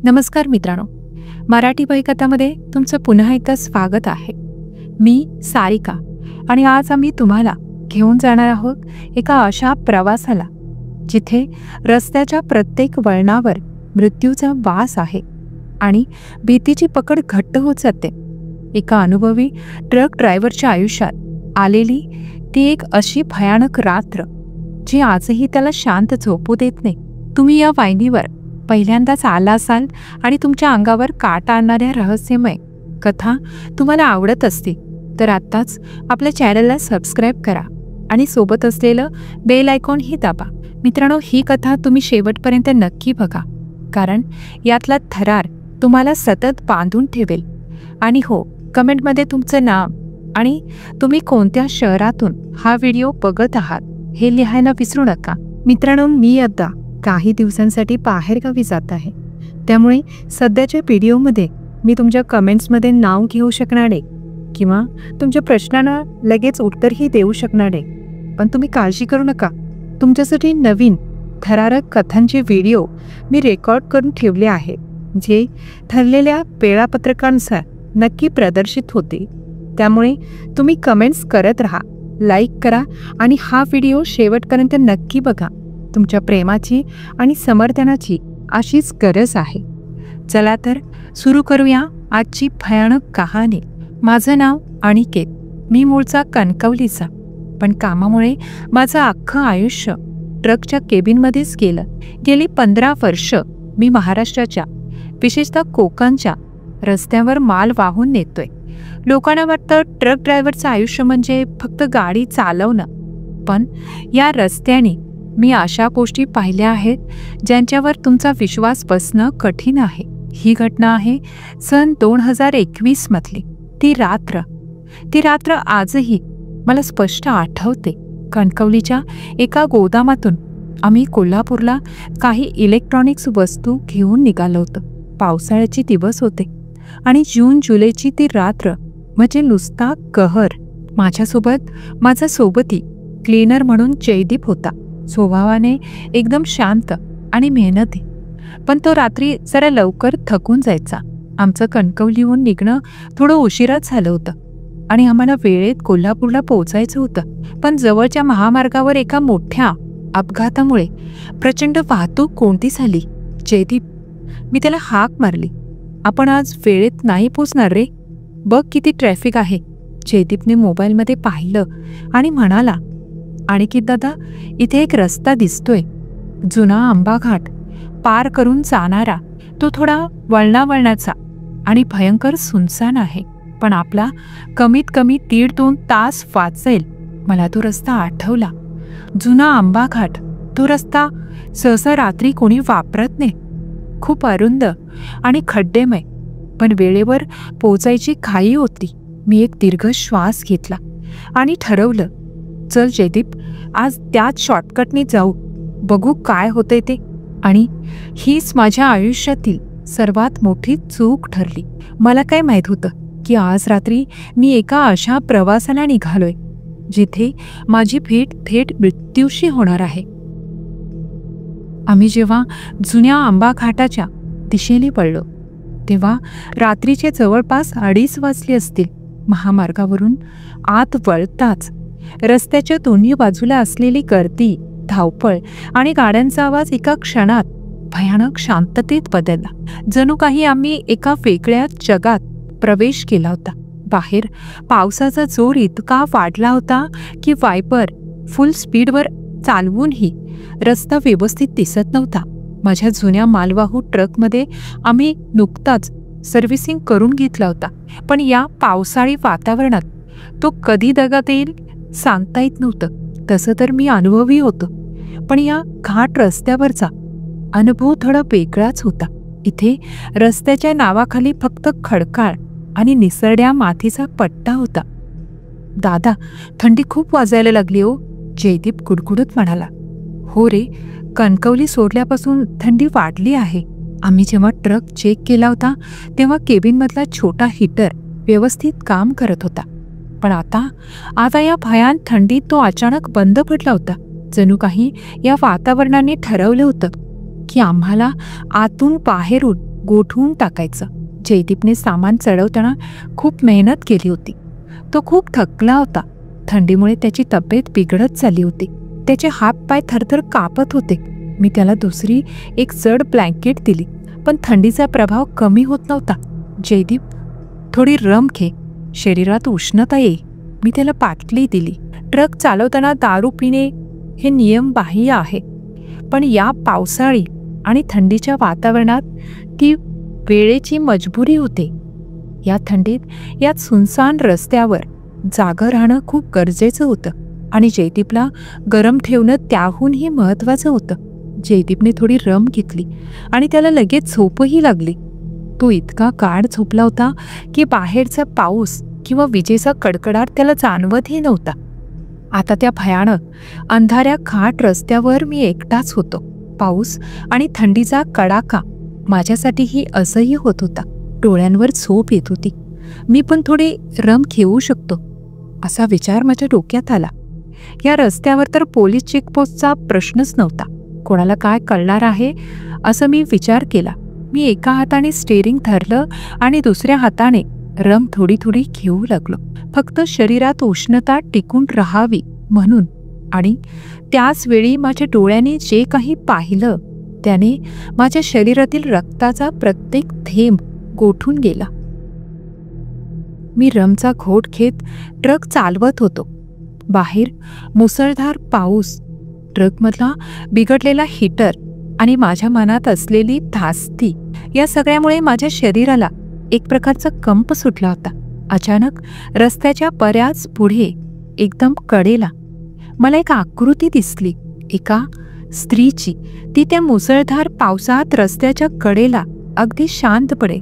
नमस्कार मित्रांनो, मराठी भयकथामध्ये तुमचं पुन्हा एकदा स्वागत आहे. मी सारिका आणि आज आम्ही तुम्हाला घेऊन जाणार आहोत एका अशा प्रवासाला जिथे रस्त्याच्या प्रत्येक वळणावर मृत्यूचा वास आहे आणि भीतीची पकड घट्ट होत जाते. एका अनुभवी ट्रक ड्रायव्हरच्या आयुष्यात आलेली ती एक अशी भयानक रात्र जी आजही त्याला शांत झोपू देत नाही. तुम्ही या वाहिनीवर पहिल्यांदाच आला असाल आणि तुमच्या अंगावर काटा आणणाऱ्या रहस्यमय कथा तुम्हाला आवडत असतील तर आत्ताच आपल्या चॅनलला सबस्क्राईब करा आणि सोबत असलेलं बेल आयकॉनही दाबा. मित्रांनो, ही कथा तुम्ही शेवटपर्यंत नक्की बघा, कारण यातला थरार तुम्हाला सतत बांधून ठेवेल. आणि हो, कमेंटमध्ये तुमचं नाव आणि तुम्ही कोणत्या शहरातून हा व्हिडिओ बघत आहात हे लिहायला विसरू नका. मित्रांनो, मी आता काही दिवसांसाठी बाहेरगावी जात आहे, त्यामुळे सध्याच्या व्हिडिओमध्ये मी तुमच्या कमेंट्समध्ये नाव घेऊ शकणार नाही किंवा तुमच्या प्रश्नांना लगेच उत्तरही देऊ शकणार नाही. पण तुम्ही काळजी करू नका, तुमच्यासाठी नवीन थरारक कथांचे व्हिडिओ मी रेकॉर्ड करून ठेवले आहेत, जे ठरलेल्या वेळापत्रकानुसार नक्की प्रदर्शित होते. त्यामुळे तुम्ही कमेंट्स करत राहा, लाईक करा आणि हा व्हिडिओ शेवटपर्यंत नक्की बघा. तुमच्या प्रेमाची आणि समर्थनाची अशीच गरज आहे. चला तर सुरू करूया आजची भयानक कहाणी. माझं नाव अनिकेत. मी मूळचा कणकवलीचा, पण कामामुळे माझं अख्खं आयुष्य ट्रकच्या केबिनमध्येच गेलं. गेली 15 वर्ष मी महाराष्ट्राच्या, विशेषतः कोकणच्या रस्त्यावर माल वाहून नेतोय. लोकांना वाटतं ट्रक ड्रायव्हरचं आयुष्य म्हणजे फक्त गाडी चालवणं, पण या रस्त्याने मी अशा गोष्टी पाहिल्या आहेत ज्यांच्यावर तुमचा विश्वास बसणं कठीण आहे. ही घटना आहे सन 2021 मधली. ती रात्र आजही मला स्पष्ट आठवते. कणकवलीच्या एका गोदामातून आम्ही कोल्हापूरला काही इलेक्ट्रॉनिक्स वस्तू घेऊन निघालो होतो. पावसाळ्याचे दिवस होते आणि जून-जुलैची ती रात्र म्हणजे नुसता कहर. माझ्यासोबत माझा सोबती क्लीनर म्हणून जयदीप होता. स्वभावाने एकदम शांत आणि मेहनती, पण तो रात्री जरा लवकर थकून जायचा. आमचं कणकवलीहून निघणं थोडं उशिराच झालं होतं आणि आम्हाला वेळेत कोल्हापूरला पोहोचायचं होतं. पण जवळच्या महामार्गावर एका मोठ्या अपघातामुळे प्रचंड वाहतूक कोंडी झाली. जयदीप, मी त्याला हाक मारली, आपण आज वेळेत नाही पोचणार रे, बघ किती ट्रॅफिक आहे. जयदीपने मोबाईलमध्ये पाहिलं आणि म्हणाला, अनिकेत दादा, इथे एक रस्ता दिसतोय, जुना आंबा घाट पार करून जाणारा. तो थोडा वळणावळणाचा आणि भयंकर सुनसान आहे, पण आपला कमीत कमी 1.5-2 तास वाचेल. मला तो रस्ता आठवला. जुना आंबा घाट, तो रस्ता सहसा रात्री कोणी वापरत नाही. खूप अरुंद आणि खड्डेमय, पण वेळेवर पोचायची घाई होती. मी एक दीर्घ श्वास घेतला आणि ठरवलं, चल जयदीप, आज त्याच शॉर्टकटने जाऊ, बघू काय होतंय ते. आणि हीच माझ्या आयुष्यातील सर्वात मोठी चूक ठरली. मला काय माहीत होतं की आज रात्री मी एका अशा प्रवासाला निघालोय जिथे माझी भेट थेट मृत्यूशी होणार आहे. आम्ही जेव्हा जुन्या आंबा घाटाच्या दिशेने पडलो तेव्हा रात्रीचे जवळपास 2:30 वाजले असतील. महामार्गावरून आत वळताच रस्त्याच्या दोन्ही बाजूला असलेली गर्दी, धावपळ आणि गाड्यांचा आवाज एका क्षणात भयानक शांततेत बदलला. जणू काही आम्ही एका वेगळ्या जगात प्रवेश केला होता. बाहेर पावसाचा जोर इतका वाढला होता की वायपर फुल स्पीडवर चालवूनही रस्ता व्यवस्थित दिसत नव्हता. माझ्या जुन्या मालवाहू ट्रकमध्ये आम्ही नुकताच सर्व्हिसिंग करून घेतला होता, पण या पावसाळी वातावरणात तो कधी दगात येईल सांगता येत नव्हतं. तसं तर मी अनुभवी होतो, पण या घाट रस्त्यावरचा अनुभव थोडा वेगळाच होता. इथे रस्त्याच्या नावाखाली फक्त खडकाळ आणि निसरड्या मातीचा पट्टा होता. दादा, थंडी खूप वाजायला लागली हो, जयदीप गुडगुडत म्हणाला. हो रे, कणकवली सोडल्यापासून थंडी वाढली आहे. आम्ही जेव्हा ट्रक चेक केला होता तेव्हा केबिनमधला छोटा हीटर व्यवस्थित काम करत होता, पण आता या भयान थंडीत तो अचानक बंद पडला होता. जणू काही या वातावरणाने ठरवलं होतं की आम्हाला आतून बाहेरून गोठवून टाकायचं. जयदीपने सामान चढवताना खूप मेहनत केली होती. तो खूप थकला होता. थंडीमुळे त्याची तब्येत बिघडत चालली होती. त्याचे हातपाय थरथर कापत होते. मी त्याला दुसरी एक जड ब्लँकेट दिली, पण थंडीचा प्रभाव कमी होत नव्हता. जयदीप, थोडी रम घे, शरीरात उष्णता येईल. मी त्याला बाटली दिली. ट्रक चालवताना दारू पिणे हे नियमबाह्य आहे, पण या पावसाळी आणि थंडीच्या वातावरणात ती वेळेची मजबुरी होते. या थंडीत, यात सुनसान रस्त्यावर जागं राहणं खूप गरजेचं होतं आणि जयदीपला गरम ठेवणं त्याहूनही महत्त्वाचं होतं. जयदीपने थोडी रम घेतली आणि त्याला लगेच झोपही लागली. तो इतका गाढ झोपला होता की बाहेरचा पाऊस किंवा विजेचा कडकडाट त्याला जाणवतही नव्हता. आता त्या भयानक अंधाऱ्या खाट रस्त्यावर मी एकटाच होतो. पाऊस आणि थंडीचा कडाका माझ्यासाठीही असह्य होत होता. डोळ्यांवर झोप येत होती. मी पण थोडी रम घेऊ शकतो असा विचार माझ्या डोक्यात आला. या रस्त्यावर तर पोलीस चेकपोस्टचा प्रश्नच नव्हता. कोणाला काय कळणार आहे असं मी विचार केला. मी एका हाताने स्टेअरिंग धरलं आणि दुसऱ्या हाताने रम थोडी थोडी घेऊ लागलो, फक्त शरीरात उष्णता टिकून राहावी म्हणून. आणि त्याच वेळी माझ्या डोळ्याने जे काही पाहिलं त्याने माझ्या शरीरातील रक्ताचा प्रत्येक थेंब गोठून गेला. मी रमचा घोट घेत ट्रक चालवत होतो. बाहेर मुसळधार पाऊस, ट्रकमधला बिघडलेला हीटर आणि माझ्या मनात असलेली धास्ती या सगळ्यामुळे माझ्या शरीराला एक प्रकारचा कंप सुटला होता. अचानक रस्त्याच्या बऱ्याच पुढे एकदम कडेला मला एक आकृती दिसली, एका स्त्रीची. ती त्या मुसळधार पावसात रस्त्याच्या कडेला अगदी शांतपणे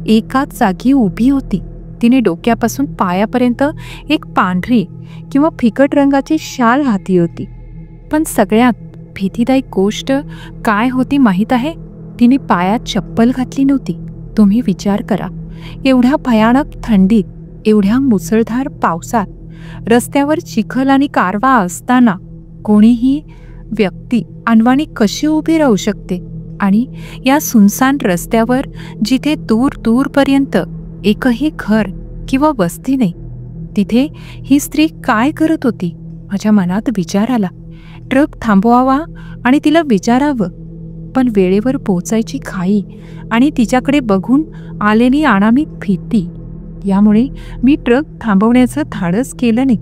एकाच जागी उभी होती. तिने डोक्यापासून पायापर्यंत एक पांढरी किंवा फिकट रंगाची शाल घातली होती. पण सगळ्यात भीतीदायक गोष्ट काय होती माहीत आहे? तिने पायात चप्पल घातली नव्हती. तुम्ही विचार करा, एवढ्या भयानक थंडीत, एवढ्या मुसळधार पावसात, रस्त्यावर चिखल आणि कारवा असताना कोणीही व्यक्ती अनवाणी कशी उभी राहू शकते? आणि या सुनसान रस्त्यावर जिथे दूर दूरपर्यंत एकही घर किंवा वस्ती नाही, तिथे ही स्त्री काय करत होती? माझ्या मनात विचार आला. ट्रक थांबवावा आणि तिला विचारावं, पण वेळेवर पोचायची घाई आणि तिच्याकडे बघून आलेली अनामिक भीती यामुळे मी ट्रक थांबवण्याचं धाडस केलं नाही.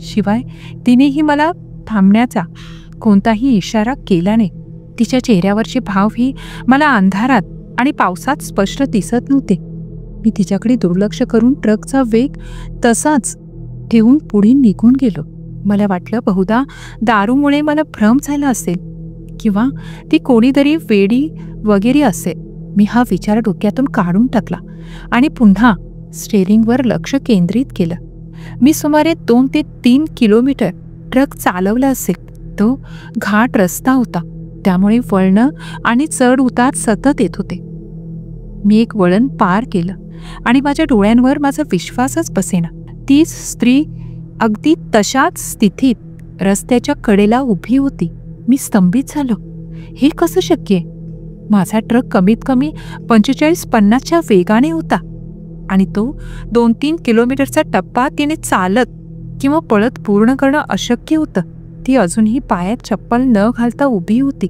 शिवाय तिनेही मला थांबण्याचा कोणताही इशारा केला नाही. तिच्या चेहऱ्यावरचे भावही मला अंधारात आणि पावसात स्पष्ट दिसत नव्हते. मी तिच्याकडे दुर्लक्ष करून ट्रकचा वेग तसाच ठेवून पुढे निघून गेलो. मला वाटलं बहुधा दारूमुळे मला भ्रम झाला असेल किंवा ती कोणीतरी वेडी वगैरे असेल. मी हा विचार डोक्यातून काढून टाकला आणि पुन्हा स्टेअरिंगवर लक्ष केंद्रित केलं. मी सुमारे 2 ते 3 किलोमीटर ट्रक चालवला असेल. तो घाट रस्ता होता, त्यामुळे वळणं आणि चढ उतार सतत येत होते. मी एक वळण पार केलं आणि माझ्या डोळ्यांवर माझा विश्वासच बसेना. ती स्त्री अगदी तशाच स्थितीत रस्त्याच्या कडेला उभी होती. मी स्तंभित झालो. हे कसं शक्य आहे? माझा ट्रक कमीत कमी 45-50च्या वेगाने होता आणि तो 2-3 किलोमीटरचा टप्पा तिने चालत किंवा पळत पूर्ण करणं अशक्य होतं. ती अजूनही पायात चप्पल न घालता उभी होती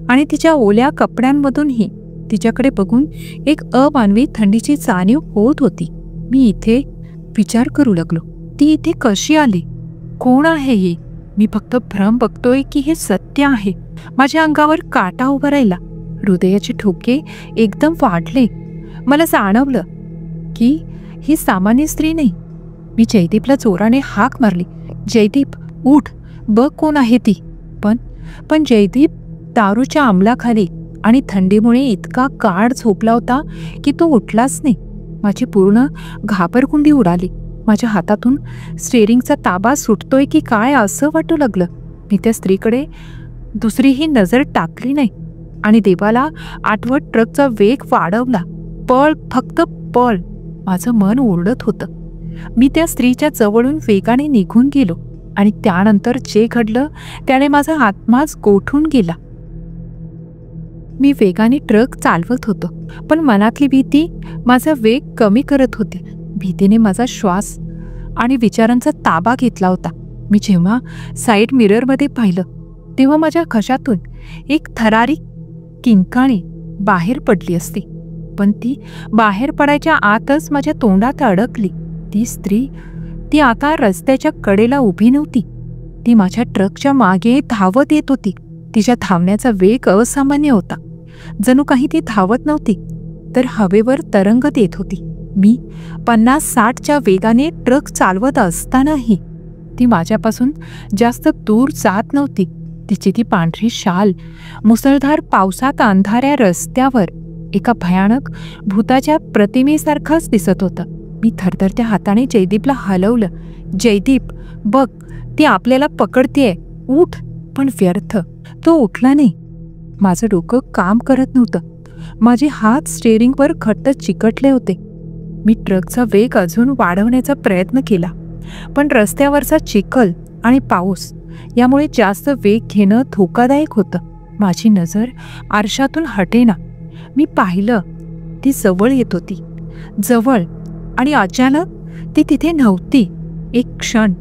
आणि तिच्या ओल्या कपड्यांमधूनही तिच्याकडे बघून एक अमानवी थंडीची जाणीव होत होती. मी इथे विचार करू लागलो, ती इथे कशी आली? कोण आहे ही? मी फक्त भ्रम बघतोय की हे सत्य आहे? माझ्या अंगावर काटा उभा राहिला. हृदयाचे ठोके एकदम वाढले. मला जाणवलं की ही सामान्य स्त्री नाही. मी जयदीपला जोराने हाक मारली, जयदीप उठ, बघ कोण आहे ती. पण जयदीप दारूच्या अंमलाखाली आणि थंडीमुळे इतका गाढ झोपला होता की तो उठलाच नाही. माझी पूर्ण घाबरकुंडी उडाली. माझ्या हातातून स्टेअरिंगचा ताबा सुटतोय की काय असं वाटू लागलं. मी त्या स्त्रीकडे दुसरीही नजर टाकली नाही आणि देवाला आठवत ट्रकचा वेग वाढवला. पळ, फक्त पळ, माझं मन ओरडत होतं. मी त्या स्त्रीच्या जवळून वेगाने निघून गेलो आणि त्यानंतर जे घडलं त्याने माझा आत्माच गोठून गेला. मी वेगाने ट्रक चालवत होतो, पण मनातली भीती माझा वेग कमी करत होती. भीतीने माझा श्वास आणि विचारांचा ताबा घेतला होता. मी जेव्हा साईड मिररमध्ये पाहिलं तेव्हा माझ्या घशातून एक थरारी किंकाळी बाहेर पडली असती, पण ती बाहेर पडायच्या आतच माझ्या तोंडात अडकली. ती स्त्री, ती आता रस्त्याच्या कडेला उभी नव्हती. ती माझ्या ट्रकच्या मागे धावत येत होती. तिच्या धावण्याचा वेग असामान्य होता. जणू काही ती धावत नव्हती, तर हवेवर तरंगत येत होती. मी 50-60च्या वेगाने ट्रक चालवत असतानाही ती माझ्यापासून जास्त दूर जात नव्हती. तिची ती पांढरी शाल मुसळधार पावसात अंधाऱ्या रस्त्यावर एका भयानक भूताच्या प्रतिमेसारखाच दिसत होतं. मी थरथरत्या हाताने जयदीपला हलवलं. जयदीप, बघ, ती आपल्याला पकडतेय, उठ. पण व्यर्थ. तो उठला नाही. माझं डोकं काम करत नव्हतं. माझे हात स्टेअरिंगवर घट्ट चिकटले होते. मी ट्रकचा वेग अजून वाढवण्याचा प्रयत्न केला, पण रस्त्यावरचा चिखल आणि पाऊस यामुळे जास्त वेग घेणं धोकादायक होतं. माझी नजर आरशातून हटेना. मी पाहिलं, ती जवळ येत होती, जवळ, आणि अचानक ती तिथे नव्हती. एक क्षण,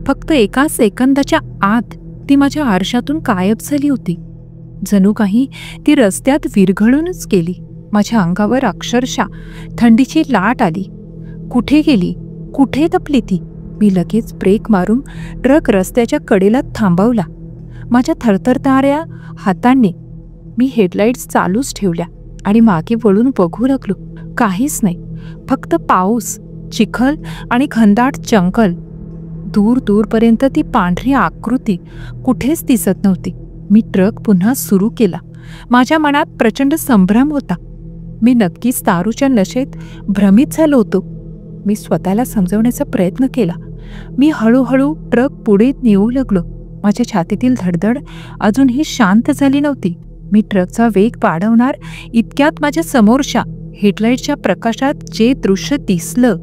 फक्त एका सेकंदाच्या आत ती माझ्या आरशातून गायब झाली होती. जणू काही ती रस्त्यात विरघळूनच गेली. माझ्या अंगावर अक्षरशः थंडीची लाट आली. कुठे गेली, कुठे लपली ती? मी लगेच ब्रेक मारून ट्रक रस्त्याच्या कडेला थांबवला. माझ्या थरथरणाऱ्या हातांनी मी हेडलाईट्स चालूच ठेवल्या आणि मागे वळून बघू लागलो. काहीच नाही, फक्त पाऊस, चिखल आणि घनदाट जंगल. दूर दूरपर्यंत ती पांढरी आकृती कुठेच दिसत नव्हती. मी ट्रक पुन्हा सुरू केला. माझ्या मनात प्रचंड संभ्रम होता. मी नक्कीच दारूच्या नशेत भ्रमित झालो होतो. मी स्वतःला समजवण्याचा प्रयत्न केला. मी हळूहळू ट्रक पुढे नेऊ लागलो. माझ्या छातीतील धडधड अजूनही शांत झाली नव्हती. मी ट्रकचा वेग वाढवणार इतक्यात माझ्या समोरच्या हेडलाईटच्या प्रकाशात जे दृश्य दिसलं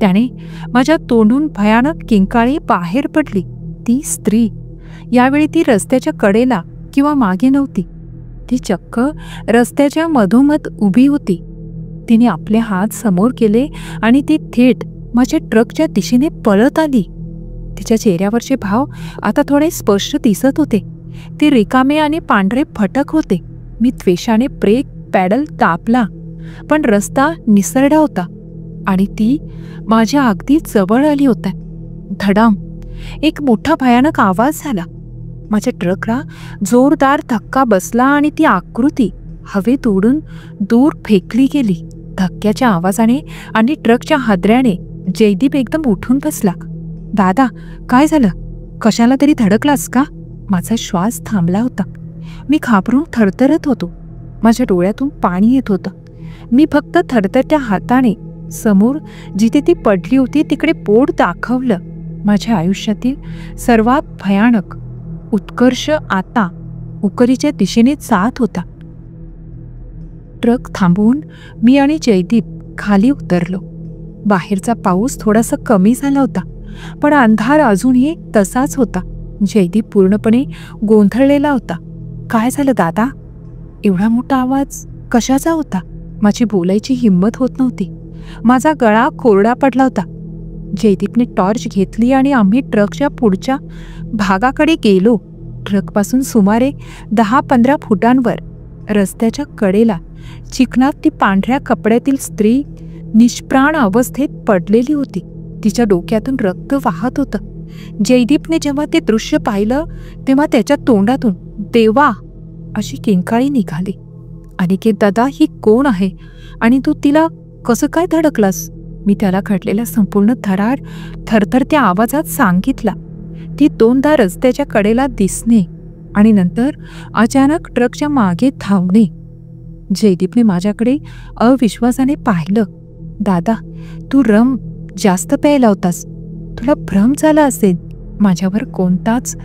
त्याने माझ्या तोंडून भयानक किंकाळी बाहेर पडली. ती स्त्री, यावेळी ती रस्त्याच्या कडेला किंवा मागे नव्हती. ती चक्क रस्त्याच्या मधोमध उभी होती. तिने आपले हात समोर केले आणि ती थेट माझ्या ट्रकच्या दिशेने पळत आली. तिच्या चेहऱ्यावरचे भाव आता थोडे स्पष्ट दिसत होते. ते रिकामे आणि पांढरे फटक होते. मी त्वेषाने ब्रेक पॅडल दाबला, पण रस्ता निसरडा होता आणि ती माझ्या अगदी जवळ आली होती. धडाम, एक मोठा भयानक आवाज झाला. माझ्या ट्रकला जोरदार धक्का बसला आणि ती आकृती हवेत उडून दूर फेकली गेली. धक्क्याच्या आवाजाने आणि ट्रकच्या हादऱ्याने जयदीप एकदम उठून बसला. दादा, काय झालं? कशाला तरी धडकलास का? माझा श्वास थांबला होता. मी घाबरून थरथरत होतो. माझ्या डोळ्यातून पाणी येत होतं. मी फक्त थरथरत्या हाताने समोर जिथे ती पडली होती तिकडे बोट दाखवलं. माझ्या आयुष्यातील सर्वात भयानक उत्कर्ष आता उकरीच्या दिशेने जात होता. ट्रक थांबवून मी आणि जयदीप खाली उतरलो. बाहेरचा पाऊस थोडासा कमी झाला होता, पण अंधार अजूनही तसाच होता. जयदीप पूर्णपणे गोंधळलेला होता. काय झालं दादा? एवढा मोठा आवाज कशाचा होता? माझी बोलायची हिंमत होत नव्हती. माझा गळा कोरडा पडला होता. जयदीपने टॉर्च घेतली आणि आम्ही ट्रकच्या पुढच्या भागाकडे गेलो. ट्रकपासून सुमारे 10-15 फुटांवर रस्त्याच्या कडेला चिखलात ती पांढऱ्या कपड्यातील स्त्री निष्प्राण अवस्थेत पडलेली होती. तिच्या डोक्यातून रक्त वाहत होतं. जयदीपने जेव्हा ते दृश्य पाहिलं तेव्हा त्याच्या तोंडातून देवा अशी किंकाळी निघाली. अनिकेत दादा, ही कोण आहे आणि तू तिला कसं काय धडकलास? मी त्याला घडलेला संपूर्ण थरार थरथरत्या आवाजात सांगितला. ती 2दा रस्त्याच्या कडेला दिसणे आणि नंतर अचानक ट्रकच्या मागे धावणे. जयदीपने माझ्याकडे अविश्वासाने पाहिलं. दादा, तू रम जास्त प्यायला होतास. तुला भ्रम झाला असेल. माझ्यावर कोणताच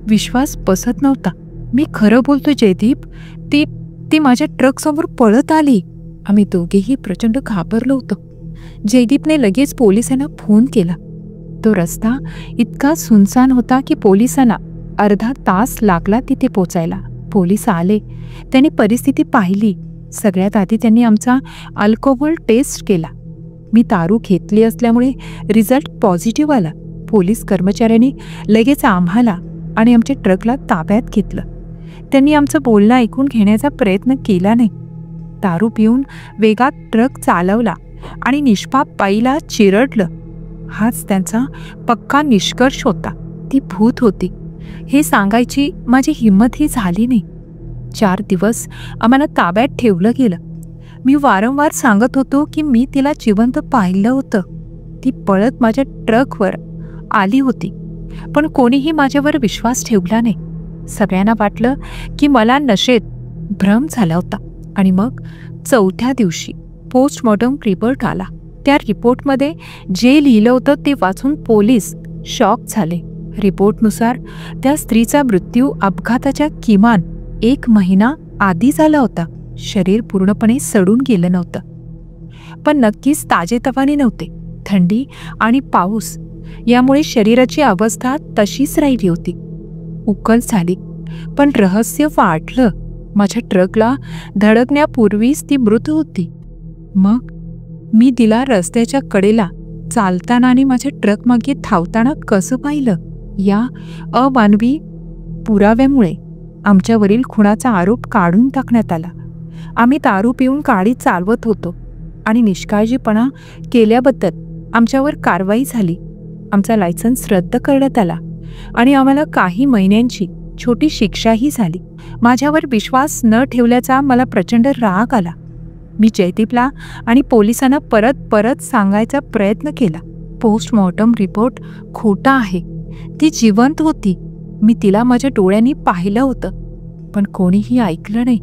विश्वास बसत नव्हता. मी खरं बोलतो जयदीप, ती माझ्या ट्रकसमोर पळत आली. आम्ही दोघेही प्रचंड घाबरलो होतो. जयदीपने लगेच पोलिसांना फोन केला. तो रस्ता इतका सुनसान होता की पोलिसांना अर्धा तास लागला तिथे पोचायला. पोलीस आले. त्यांनी परिस्थिती पाहिली. सगळ्यात आधी त्यांनी आमचा अल्कोहोल टेस्ट केला. मी दारू घेतली असल्यामुळे रिझल्ट पॉझिटिव्ह आला. पोलीस कर्मचाऱ्यांनी लगेच आम्हाला आणि आमच्या ट्रकला ताब्यात घेतलं. त्यांनी आमचं बोलणं ऐकून घेण्याचा प्रयत्न केला नाही. दारू पिऊन वेगात ट्रक चालवला आणि निष्पाप बाईला चिरडलं. हाच त्यांचा पक्का निष्कर्ष होता. ती भूत होती हे सांगायची माझी हिंमतही झाली नाही. 4 दिवस आम्हाला ताब्यात ठेवलं गेलं. मी वारंवार सांगत होतो की मी तिला जिवंत पाहिलं होतं. ती पळत माझ्या ट्रकवर आली होती, पण कोणीही माझ्यावर विश्वास ठेवला नाही. सगळ्यांना वाटलं की मला नशेत भ्रम झाला होता. आणि मग 4थ्या दिवशी पोस्टमॉर्टम रिपोर्ट आला. त्या रिपोर्टमध्ये जे लिहिलं होतं ते वाचून पोलीस शॉक झाले. रिपोर्टनुसार त्या स्त्रीचा मृत्यू अपघाताच्या किमान 1 महिना आधी झाला होता. शरीर पूर्णपणे सडून गेलं नव्हतं, पण नक्कीच ताजेतवाने नव्हते. थंडी आणि पाऊस यामुळे शरीराची अवस्था तशीच राहिली होती. उकल झाली, पण रहस्य वाढलं. माझ्या ट्रकला धडकण्यापूर्वीच ती मृत होती. मग मी तिला रस्त्याच्या कडेला चालताना आणि माझ्या ट्रकमागे धावताना कसं पाहिलं. या अमानवी पुराव्यामुळे आमच्यावरील खुनाचा आरोप काढून टाकण्यात आला. आम्ही दारू पिऊन गाडी चालवत होतो आणि निष्काळजीपणा केल्याबद्दल आमच्यावर कारवाई झाली. आमचा लायसन्स रद्द करण्यात आला आणि आम्हाला काही महिन्यांची छोटी शिक्षाही झाली. माझ्यावर विश्वास न ठेवल्याचा मला प्रचंड राग आला. मी जयदीपला आणि पोलिसांना परत सांगायचा प्रयत्न केला. पोस्टमॉर्टम रिपोर्ट खोटा आहे. ती जिवंत होती. मी तिला माझ्या डोळ्यांनी पाहिलं होतं, पण कोणीही ऐकलं नाही.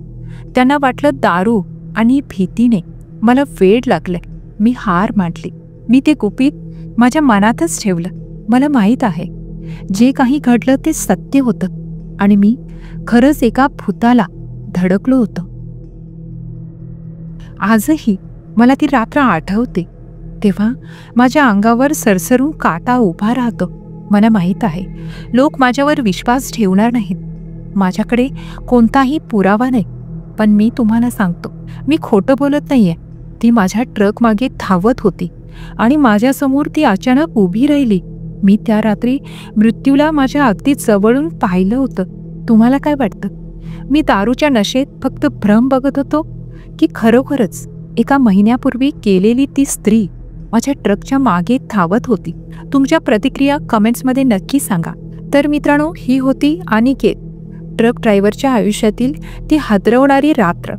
त्यांना वाटलं दारू आणि भीतीने मला वेड लागलं. मी हार मानली. मी ते गुपित माझ्या मनातच ठेवलं. मला माहीत आहे जे काही घडलं ते सत्य होतं आणि मी खरंच एका भूताला धडकलो होतो. आजही मला ती रात्र आठवते. तेव्हा माझ्या अंगावर सरसरून काटा उभा राहतो. मला माहीत आहे लोक माझ्यावर विश्वास ठेवणार नाहीत. माझ्याकडे कोणताही पुरावा नाही, पण मी तुम्हाला सांगतो, मी खोटं बोलत नाहीये. ती माझ्या ट्रक मागे धावत होती आणि माझ्यासमोर ती अचानक उभी राहिली. मी त्या रात्री मृत्यूला माझ्या अगदी जवळून पाहिलं होतं. तुम्हाला काय वाटतं? मी दारूच्या नशेत फक्त भ्रम बघत होतो की खरोखरच एका महिन्यापूर्वी गेलेली ती स्त्री माझ्या ट्रकच्या मागे धावत होती? तुमच्या प्रतिक्रिया कमेंट्समध्ये नक्की सांगा. तर मित्रांनो, ही होती अनिकेत, ट्रक ड्रायव्हरच्या आयुष्यातील ती हादरवणारी रात्र,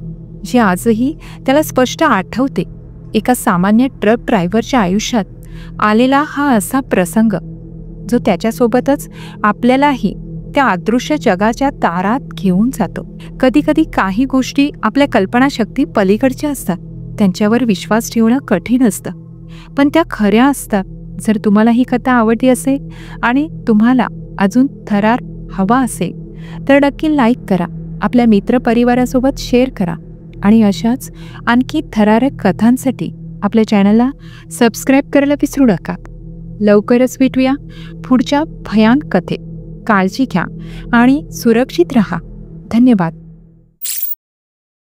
जी आजही त्याला स्पष्ट आठवते. एका सामान्य ट्रक ड्रायव्हरच्या आयुष्यात आलेला हा असा प्रसंग जो त्याच्यासोबतच आपल्यालाही त्या अदृश्य जगाच्या दारात घेऊन जातो. कधी कधी काही गोष्टी आपल्या कल्पनाशक्ती पलीकडच्या असतात. त्यांच्यावर विश्वास ठेवणं कठीण असतं, पण त्या खऱ्या असतात. जर तुम्हाला ही कथा आवडली असेल आणि तुम्हाला अजून थरार हवा असेल तर नक्की लाईक करा, आपल्या मित्रपरिवारासोबत शेअर करा आणि अशाच आणखी थरारक कथांसाठी आपल्या चॅनलला सबस्क्राईब करायला विसरू नका. लवकरच भेटूया पुढच्या भयान कथेत. काळजी घ्या आणि सुरक्षित रहा. धन्यवाद.